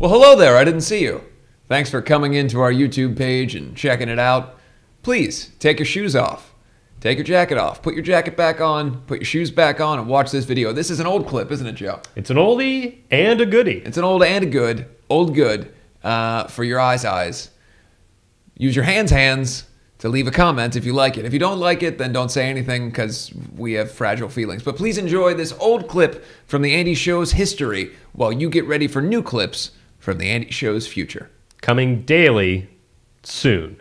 Well, hello there. I didn't see you. Thanks for coming into our YouTube page and checking it out. Please, take your shoes off. Take your jacket off. Put your jacket back on. Put your shoes back on and watch this video. This is an old clip, isn't it, Joe? It's an oldie and a goodie. It's an old and a good. Old good for your eyes. Use your hands to leave a comment if you like it. If you don't like it, then don't say anything because we have fragile feelings. But please enjoy this old clip from the Andy Show's history while you get ready for new clips from the Andy Show's future. Coming daily soon.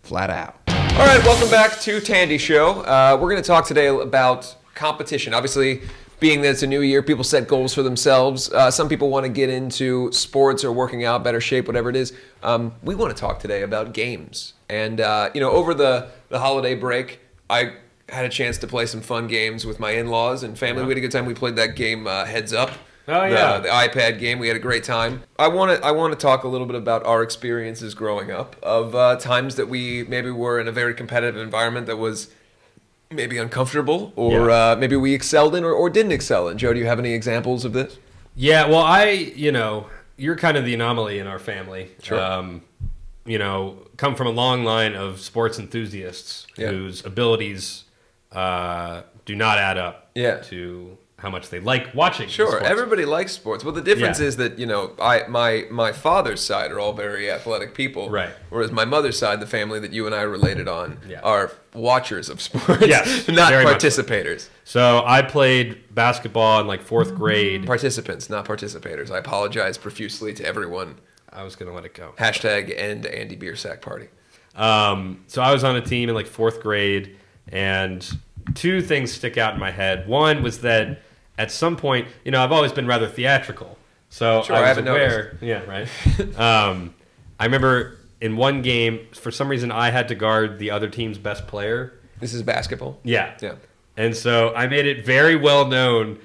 Flat out. All right, welcome back to Tandy Show. We're going to talk today about competition. Obviously, being that it's a new year, people set goals for themselves. Some people want to get into sports or working out, better shape, whatever it is. We want to talk today about games. And, over the holiday break, I had a chance to play some fun games with my in-laws and family. We had a good time. We played that game Heads Up. Oh, yeah. The iPad game. We had a great time. I want to talk a little bit about our experiences growing up, of times that we maybe were in a very competitive environment that was maybe uncomfortable, or maybe we excelled in or didn't excel in. Joe, do you have any examples of this? Yeah, well, you're kind of the anomaly in our family. Sure. Come from a long line of sports enthusiasts whose abilities do not add up to how much they like watching Sure, sports. Everybody likes sports. Well, the difference is that, my father's side are all very athletic people. Right. Whereas my mother's side, the family that you and I related on, Yeah. are watchers of sports, not very much participators. So I played basketball in like 4th grade. Participants, not participators. I apologize profusely to everyone. I was going to let it go. Hashtag end Andy Beer Sack Party. So I was on a team in like 4th grade, and two things stick out in my head. One was that at some point, I've always been rather theatrical. So sure, I was aware. Yeah, right. I remember in one game, for some reason, I had to guard the other team's best player. This is basketball? Yeah. Yeah. And so I made it very well known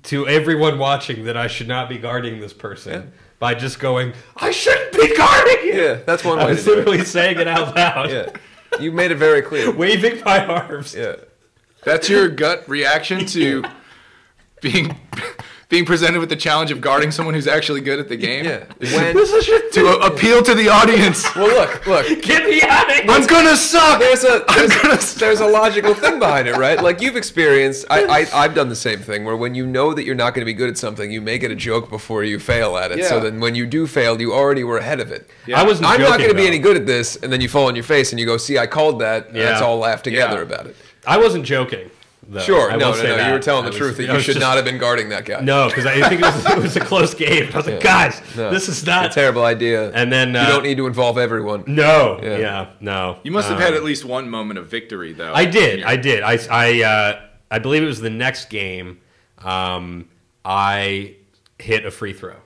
to everyone watching that I should not be guarding this person by just going, I shouldn't be guarding you! Yeah, that's one way I was to do it. literally saying it out loud. Yeah. You made it very clear. Waving my arms. Yeah. That's your gut reaction to being presented with the challenge of guarding someone who's actually good at the game? Yeah. To appeal to the audience. Well, look. Get me out of here! I'm gonna suck! There's a logical thing behind it, right? Like you've experienced, I've done the same thing, where when you know that you're not going to be good at something, you make it a joke before you fail at it. Yeah. So then when you do fail, you already were ahead of it. Yeah. I wasn't I'm not going to be joking, any good at this, and then you fall on your face and you go, see, I called that, and let's all laugh together about it. I wasn't joking. Though. Sure, I no, will say that. you were telling the truth that you should not have been guarding that guy. No, because I think it was a close game. I was like, guys, this is not a terrible idea. And then you don't need to involve everyone. No, Yeah. no. You must have had at least one moment of victory, though. I did. I believe it was the next game. I hit a free throw.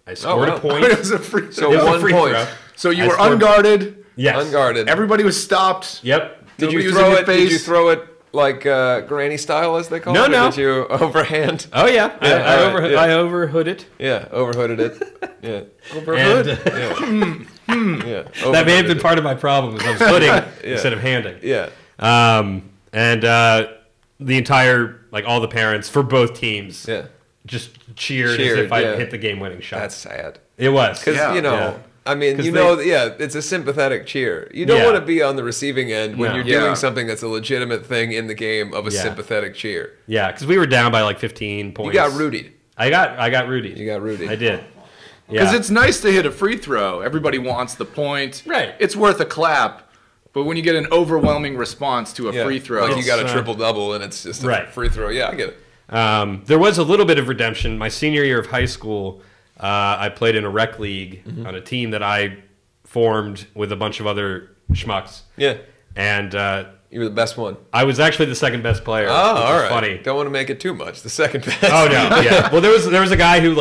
I scored a point. It was a free throw. So It was a 1 free point. throw. So you I were scored- unguarded. Yes. Unguarded. Everybody was stopped. Yep. Did Nobody you was throw in your it? Did you face. throw it like granny style, as they call No, it? no. Or did you overhand? Oh yeah. I overhooded it. Yeah, overhooded it. Yeah, And, yeah. that may have been part of my problem. Was I was hooding instead of handing. Yeah. The entire, like all the parents for both teams, just cheered as if I hit the game-winning shot. That's sad. It was Because I mean, it's a sympathetic cheer. You don't want to be on the receiving end when you're doing something that's a legitimate thing in the game of a sympathetic cheer. Yeah, because we were down by like 15 points. You got Rudied. I got Rudy. You got Rudied. I did. Because it's nice to hit a free throw. Everybody wants the point. Right. It's worth a clap. But when you get an overwhelming response to a free throw, like you got a triple-double and it's just a free throw. Yeah, I get it. There was a little bit of redemption. My senior year of high school, I played in a rec league on a team that I formed with a bunch of other schmucks. Yeah. And you were the best one. I was actually the second best player. Oh, all right. Funny. Don't want to make it too much. The second best. Oh no, yeah. Well, there was a guy who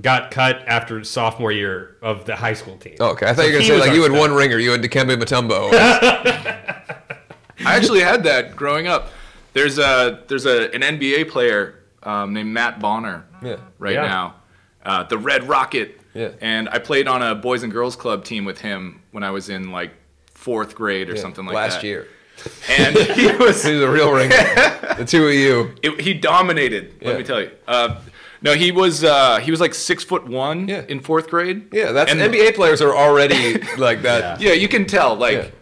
got cut after sophomore year of the high school team. Oh, okay, I thought you were gonna say you had one ringer. You had Dikembe Mutombo. I actually had that growing up. There's an NBA player named Matt Bonner now, the Red Rocket. Yeah. And I played on a boys and girls club team with him when I was in like 4th grade or something like that. Last year. And he was a real ringer. The two of you. He dominated. Let me tell you. No, he was like 6'1" in 4th grade. Yeah, that's NBA players are already like that. Yeah, you can tell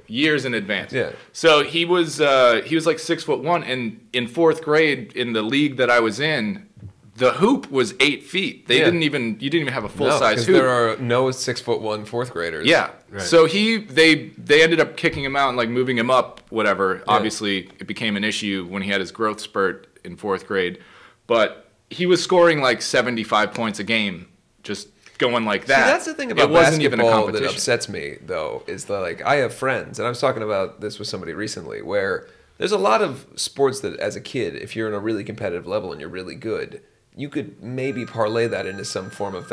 years in advance. Yeah. So he was like 6'1", and in 4th grade in the league that I was in, the hoop was 8 feet. You didn't even have a full size hoop. There are no 6'1" 4th graders. Yeah. Right. So they ended up kicking him out and like moving him up, whatever. Yeah. Obviously, it became an issue when he had his growth spurt in 4th grade, but he was scoring like 75 points a game, just going like that. See, that's the thing about basketball that upsets me, though, is that like I have friends, and I was talking about this with somebody recently, where there's a lot of sports that, as a kid, if you're in a really competitive level and you're really good, you could maybe parlay that into some form of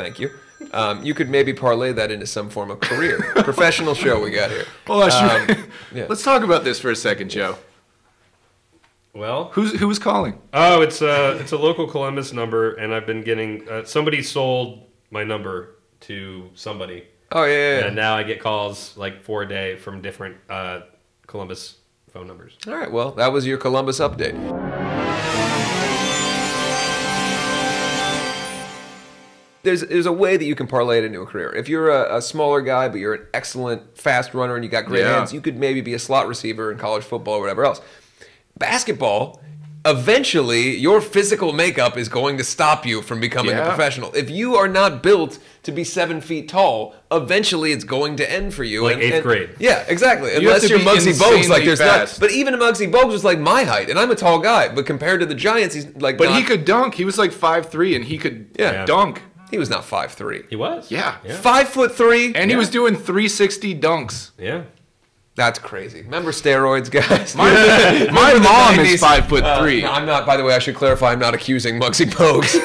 you could maybe parlay that into some form of career. Professional show we got here. Well, let's talk about this for a second, Joe. Well, who was calling? Oh, it's a local Columbus number, and I've been getting somebody sold my number to somebody. Oh yeah. And now I get calls like 4 a day from different Columbus phone numbers. All right, well, that was your Columbus update. There's a way that you can parlay it into a career. If you're a smaller guy, but you're an excellent fast runner and you got great hands, you could maybe be a slot receiver in college football or whatever else. Basketball, eventually, your physical makeup is going to stop you from becoming a professional. If you are not built to be 7 feet tall, eventually it's going to end for you. Like 8th grade. Yeah, exactly. Unless you're Muggsy Bogues, like there's not. But even Muggsy Bogues was like my height, and I'm a tall guy. But compared to the Giants, he's like. But he could dunk. He was like 5'3", and he could dunk. He was not 5'3". He was. Yeah. 5'3", and he was doing 360 dunks. Yeah. That's crazy. Remember steroids, guys? My mom is 5'3". I'm not. By the way, I should clarify. I'm not accusing Muggsy Bogues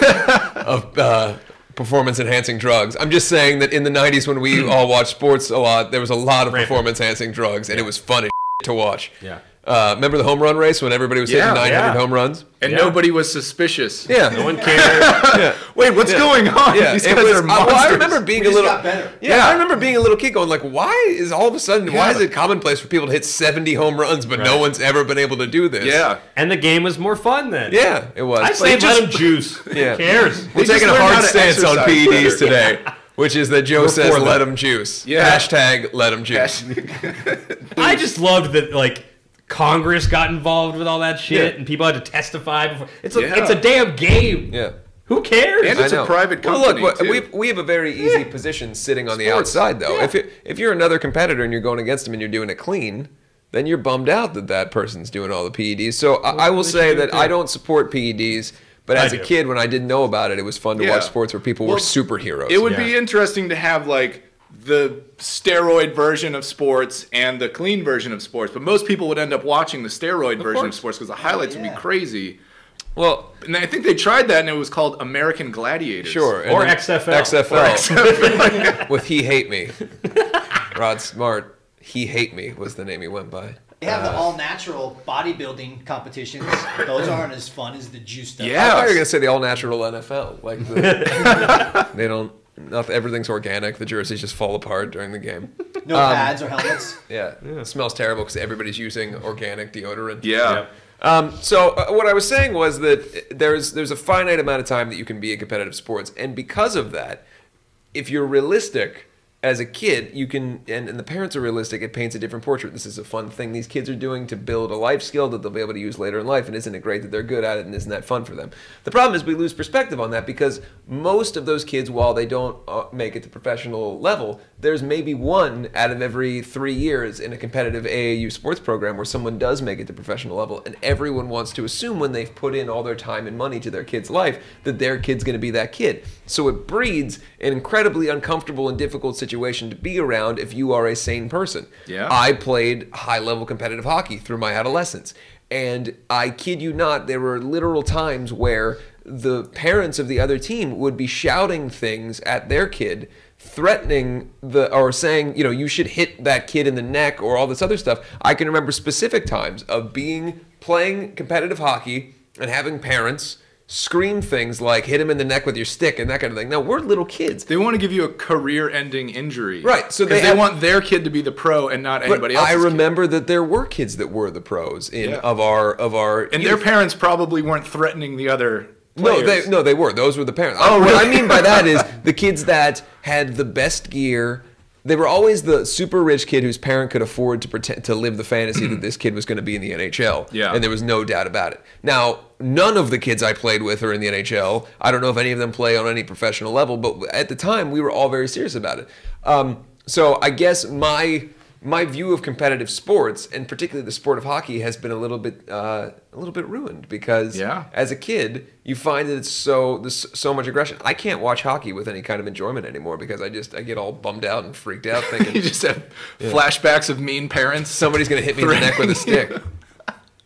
of performance-enhancing drugs. I'm just saying that in the '90s, when we all watched sports a lot, there was a lot of performance-enhancing drugs, and it was fun as to watch. Yeah. Remember the home run race when everybody was hitting 900 home runs? And nobody was suspicious. Yeah. No one cared. Wait, what's going on? These guys are monsters. Well, I remember being a little... I remember being a little kid going like, why is all of a sudden, why is it commonplace for people to hit 70 home runs, but no one's ever been able to do this? Yeah. And the game was more fun then. Yeah, it was. I say let them juice. Yeah. Who cares? We're taking a hard stance on PEDs today. Which is that Joe says, let them juice. Yeah. Hashtag let them juice. I just loved that, like, Congress got involved with all that shit, and people had to testify before. It's a damn game. Yeah. Who cares? And it's a private company. Well, look, we have a very easy position sitting on the outside, though. Yeah. If you're another competitor and you're going against them and you're doing it clean, then you're bummed out that that person's doing all the PEDs. So I will say that I don't support PEDs. But as a kid, when I didn't know about it, it was fun to watch sports where people were superheroes. It would be interesting to have, like, the steroid version of sports and the clean version of sports. But most people would end up watching the steroid version of sports because the highlights would be crazy. Well, and I think they tried that, and it was called American Gladiators. Sure. Or XFL. XFL. With He Hate Me. Rod Smart, He Hate Me was the name he went by. They have the all-natural bodybuilding competitions. Those aren't as fun as the juice stuff. Yeah, I thought you were going to say the all-natural NFL. Like they don't... everything's organic. The jerseys just fall apart during the game. No pads or helmets. Yeah. It smells terrible because everybody's using organic deodorant. Yeah. So what I was saying was that there's a finite amount of time that you can be in competitive sports, and because of that, if you're realistic as a kid, you can, and the parents are realistic, it paints a different portrait. This is a fun thing these kids are doing to build a life skill that they'll be able to use later in life, and isn't it great that they're good at it, and isn't that fun for them? The problem is we lose perspective on that because most of those kids, while they don't make it to professional level, there's maybe one out of every 3 years in a competitive AAU sports program where someone does make it to professional level, and everyone wants to assume when they've put in all their time and money to their kid's life that their kid's going to be that kid. So it breeds an incredibly uncomfortable and difficult situation to be around if you are a sane person. Yeah. I played high-level competitive hockey through my adolescence, and I kid you not, there were literal times where the parents of the other team would be shouting things at their kid, threatening or saying, you should hit that kid in the neck or all this other stuff. I can remember specific times of playing competitive hockey and having parents scream things like hit him in the neck with your stick and that kind of thing. Now, we're little kids. They want to give you a career-ending injury. Right. So they want their kid to be the pro and not anybody else's I remember that there were kids that were the pros of our and their parents probably weren't threatening the other players. No, they were. Those were the parents. Oh, What really? I mean by that is the kids that had the best gear. They were always the super rich kid whose parent could afford to pretend to live the fantasy that this kid was going to be in the NHL. Yeah. And there was no doubt about it. Now, none of the kids I played with are in the NHL. I don't know if any of them play on any professional level, but at the time we were all very serious about it. So I guess my view of competitive sports, and particularly the sport of hockey, has been a little bit ruined because as a kid you find that there's so much aggression. I can't watch hockey with any kind of enjoyment anymore because I get all bummed out and freaked out thinking You just have flashbacks of mean parents. somebody's going to hit me in the neck with a stick.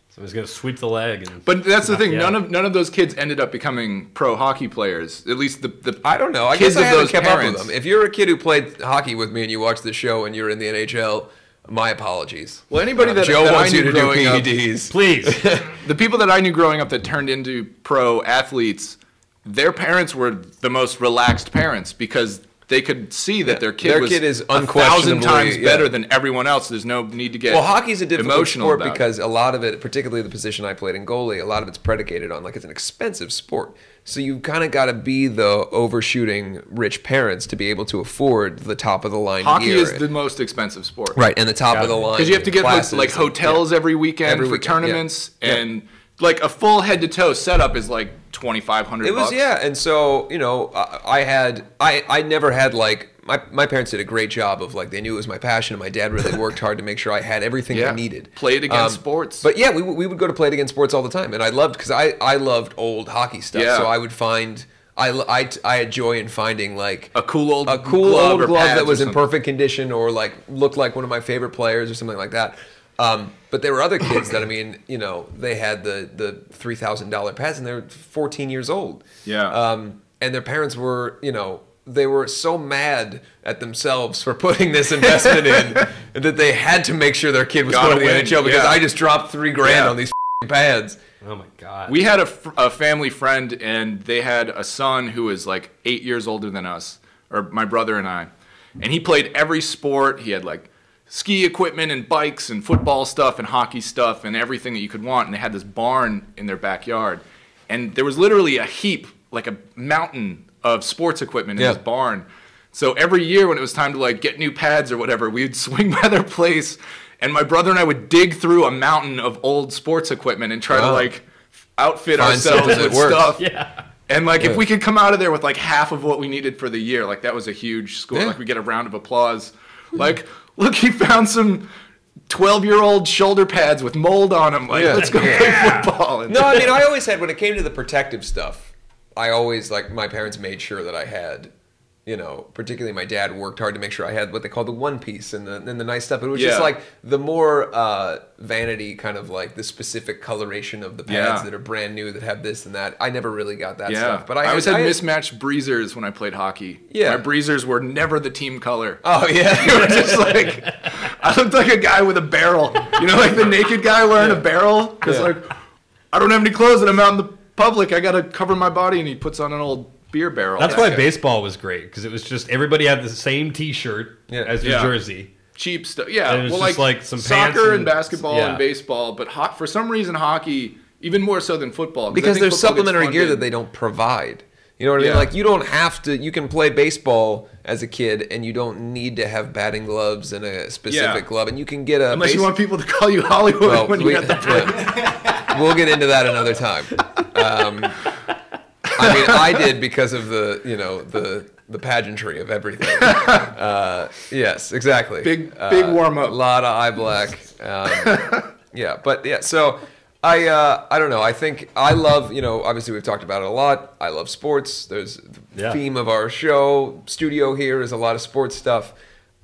Somebody's going to sweep the leg. But that's the thing. Yeah. None of those kids ended up becoming pro hockey players. At least the I don't know. I kids guess I of haven't those kept parents. up with them. If you're a kid who played hockey with me and you watch the show and you're in the NHL, my apologies. Well, anybody that Joe that wants I you knew to do growing up, PEDs. Please. the people that I knew growing up that turned into pro athletes, their parents were the most relaxed parents because they could see that their kid is 1,000 unquestionably times better than everyone else. There's no need to get Well, hockey's a difficult emotional sport about because a lot of it, particularly the position I played in goalie, a lot of it's predicated on, like, it's an expensive sport. So you kind of got to be the overshooting rich parents to be able to afford the top of the line Hockey gear. is the most expensive sport. Right, and the top of the line. Because you have to get classes like hotels every weekend Every for weekend, tournaments, yeah. and like a full head to toe setup is like $2,500. It was, yeah, and so, I never had, like, my parents did a great job of, like, they knew it was my passion, and my dad really worked hard to make sure I had everything I needed. Played against sports. But yeah, we would go to play it against sports all the time, and I loved, because I loved old hockey stuff, so I would find, I had joy in finding, like, a cool old glove or pads that was or in something. perfect condition or, like, looked like one of my favorite players or something like that. But there were other kids that, I mean, they had the $3,000 pads and they're 14 years old. Yeah. And their parents were, they were so mad at themselves for putting this investment in that they had to make sure their kid was going to the NHL because I just dropped $3,000 on these pads. Oh my God. We had a family friend, and they had a son who was like 8 years older than us, or my brother and I. And he played every sport. He had like ski equipment and bikes and football stuff and hockey stuff and everything that you could want. And they had this barn in their backyard. And there was literally a heap, like a mountain of sports equipment in this barn. So every year when it was time to like get new pads or whatever, we'd swing by their place, and my brother and I would dig through a mountain of old sports equipment and try to like outfit Find ourselves something with that works. stuff. Yeah. And like if we could come out of there with like half of what we needed for the year, like that was a huge score. Like we get a round of applause. Like, look, he found some 12-year-old shoulder pads with mold on them. Like, let's go play football. And No, I mean, I always had, when it came to the protective stuff, I always, like, my parents made sure that I had, particularly my dad worked hard to make sure I had what they call the one piece and the nice stuff. It was just like the more vanity kind of like the specific coloration of the pads that are brand new that have this and that. I never really got that stuff. But I always had mismatched breezers when I played hockey. Yeah. My breezers were never the team color. Oh, yeah. They were just like, I looked like a guy with a barrel. Like the naked guy wearing a barrel. Because like, I don't have any clothes and I'm out in the public. I got to cover my body. And he puts on an old beer barrel. That's why baseball was great, because it was just everybody had the same T-shirt as your jersey. Cheap stuff. Yeah, And it was well, just like some soccer pants and basketball and baseball, but for some reason hockey even more so than football. Because I think there's football gets supplementary gear funded. that they don't provide. You know what I mean? Like, you don't have to, you can play baseball as a kid and you don't need to have batting gloves and a specific glove. And you can get a... Unless you want people to call you Hollywood when you got the play. We'll get into that another time. I mean, I did because of the, the pageantry of everything. Yes, exactly. Big warm up. A lot of eye black. So I don't know. I think I love, obviously we've talked about it a lot. I love sports. There's the theme of our studio here is a lot of sports stuff.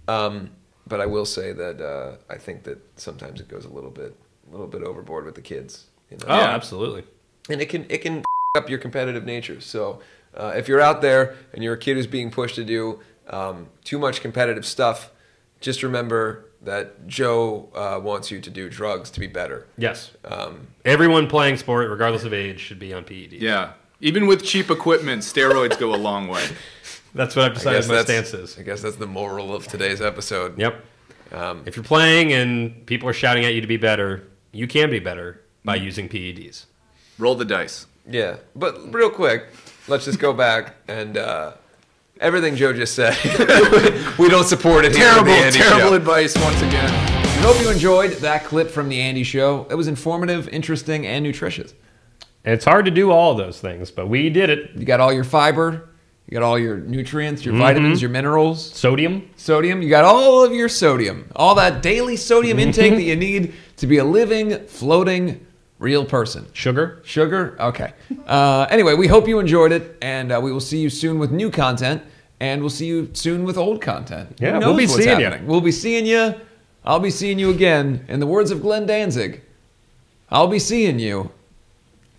But I will say that I think that sometimes it goes a little bit overboard with the kids. Oh, absolutely. And it can up your competitive nature. So if you're out there and you're a kid who's being pushed to do too much competitive stuff, just remember that Joe wants you to do drugs to be better. Yes. Everyone playing sport, regardless of age, should be on PEDs. Yeah. Even with cheap equipment, steroids go a long way. That's what I've decided my stance is. I guess that's the moral of today's episode. Yep. If you're playing and people are shouting at you to be better, you can be better by using PEDs. Roll the dice. Yeah, but real quick, let's just go back and everything Joe just said. We don't support it here on the Andy Terrible Show. advice once again. We hope you enjoyed that clip from the Andy Show. It was informative, interesting, and nutritious. It's hard to do all of those things, but we did it. You got all your fiber, you got all your nutrients, your vitamins, your minerals. Sodium. You got all of your sodium. All that daily sodium intake that you need to be a living, floating, real person. Sugar. Okay. Anyway, we hope you enjoyed it, and we will see you soon with new content, and we'll see you soon with old content. Yeah, Who knows we'll be what's seeing happening. you. We'll be seeing you. I'll be seeing you again. In the words of Glenn Danzig, I'll be seeing you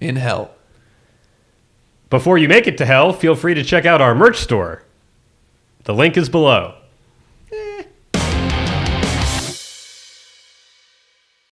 in hell. Before you make it to hell, feel free to check out our merch store. The link is below.